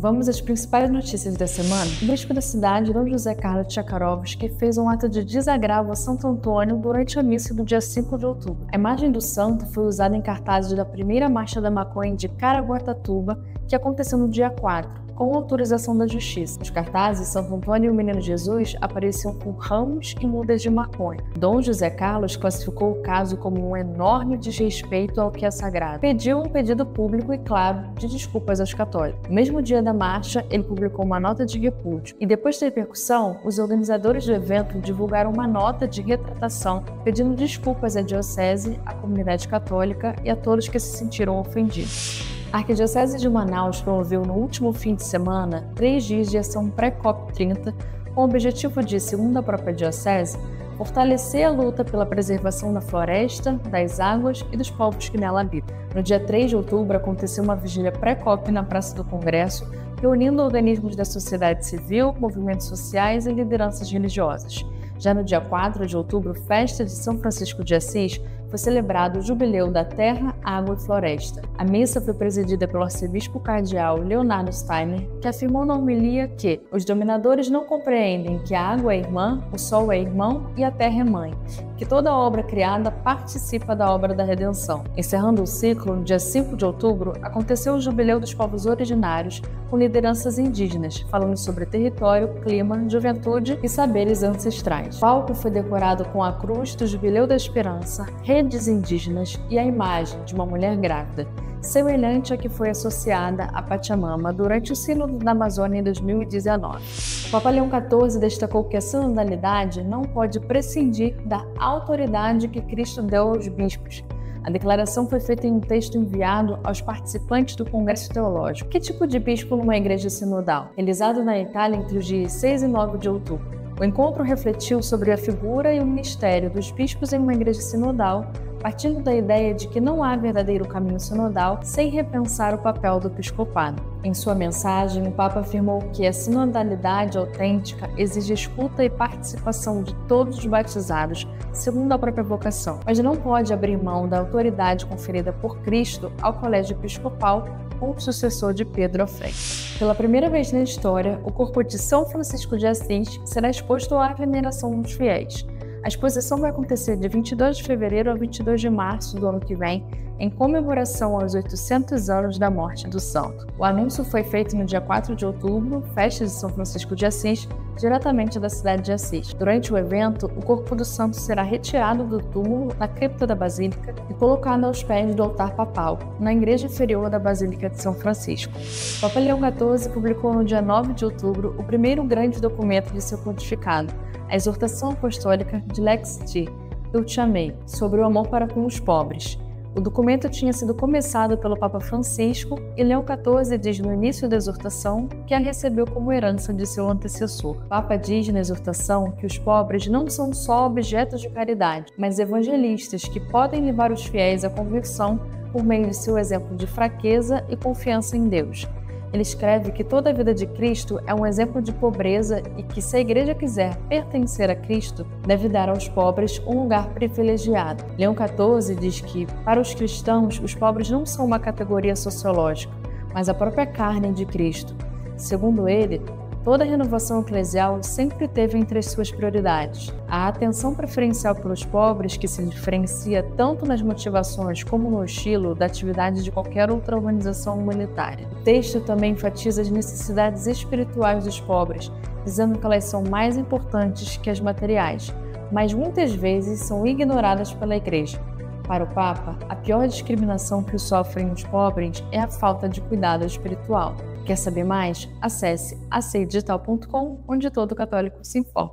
Vamos às principais notícias da semana. O bispo da cidade, Dom José Carlos Tchakarovski, fez um ato de desagravo a Santo Antônio durante a missa do dia 5 de outubro. A imagem do santo foi usada em cartazes da primeira Marcha da Maconha de Caraguatatuba, que aconteceu no dia 4. Com autorização da Justiça. Nos cartazes, Santo Antônio e o Menino Jesus apareciam com ramos e mudas de maconha. Dom José Carlos classificou o caso como um enorme desrespeito ao que é sagrado. Pediu um pedido público e, claro, de desculpas aos católicos. No mesmo dia da marcha, ele publicou uma nota de repúdio. E depois da repercussão, os organizadores do evento divulgaram uma nota de retratação pedindo desculpas à diocese, à comunidade católica e a todos que se sentiram ofendidos. A Arquidiocese de Manaus promoveu no último fim de semana 3 dias de ação pré-COP30 com o objetivo de, segundo a própria diocese, fortalecer a luta pela preservação da floresta, das águas e dos povos que nela habitam. No dia 3 de outubro aconteceu uma vigília pré-COP na Praça do Congresso, reunindo organismos da sociedade civil, movimentos sociais e lideranças religiosas. Já no dia 4 de outubro, festa de São Francisco de Assis, foi celebrado o Jubileu da Terra, Água e Floresta. A missa foi presidida pelo arcebispo cardeal Leonardo Steiner, que afirmou na homilia que os dominadores não compreendem que a água é irmã, o sol é irmão e a terra é mãe, que toda obra criada participa da obra da redenção. Encerrando o ciclo, no dia 5 de outubro, aconteceu o Jubileu dos Povos Originários, com lideranças indígenas, falando sobre território, clima, juventude e saberes ancestrais. O palco foi decorado com a cruz do Jubileu da Esperança, redes indígenas e a imagem de uma mulher grávida, semelhante à que foi associada a Pachamama durante o Sínodo da Amazônia em 2019. O Papa Leão XIV destacou que a sinodalidade não pode prescindir da autoridade que Cristo deu aos bispos. A declaração foi feita em um texto enviado aos participantes do Congresso Teológico. Que tipo de bispo numa igreja sinodal? Realizado na Itália entre os dias 6 e 9 de outubro. O encontro refletiu sobre a figura e o ministério dos bispos em uma igreja sinodal, partindo da ideia de que não há verdadeiro caminho sinodal sem repensar o papel do episcopado. Em sua mensagem, o Papa afirmou que a sinodalidade autêntica exige escuta e participação de todos os batizados, segundo a própria vocação, mas não pode abrir mão da autoridade conferida por Cristo ao colégio episcopal como sucessor de Pedro à frente. Pela primeira vez na história, o corpo de São Francisco de Assis será exposto à veneração dos fiéis. A exposição vai acontecer de 22 de fevereiro a 22 de março do ano que vem, em comemoração aos 800 anos da morte do santo. O anúncio foi feito no dia 4 de outubro, festa de São Francisco de Assis, diretamente da cidade de Assis. Durante o evento, o corpo do santo será retirado do túmulo na cripta da Basílica e colocado aos pés do altar papal, na igreja inferior da Basílica de São Francisco. O Papa Leão XIV publicou no dia 9 de outubro o primeiro grande documento de seu pontificado, a exortação apostólica de Lex T. Dulciamei, sobre o amor para com os pobres. O documento tinha sido começado pelo Papa Francisco e Leão XIV diz no início da exortação que a recebeu como herança de seu antecessor. O Papa diz na exortação que os pobres não são só objetos de caridade, mas evangelistas que podem levar os fiéis à conversão por meio de seu exemplo de fraqueza e confiança em Deus. Ele escreve que toda a vida de Cristo é um exemplo de pobreza e que, se a igreja quiser pertencer a Cristo, deve dar aos pobres um lugar privilegiado. Leão XIV diz que, para os cristãos, os pobres não são uma categoria sociológica, mas a própria carne de Cristo. Segundo ele, toda a renovação eclesial sempre teve entre as suas prioridades a atenção preferencial pelos pobres, que se diferencia tanto nas motivações como no estilo da atividade de qualquer outra organização humanitária. O texto também enfatiza as necessidades espirituais dos pobres, dizendo que elas são mais importantes que as materiais, mas muitas vezes são ignoradas pela Igreja. Para o Papa, a pior discriminação que sofrem os pobres é a falta de cuidado espiritual. Quer saber mais? Acesse acdigital.com, onde todo católico se informa.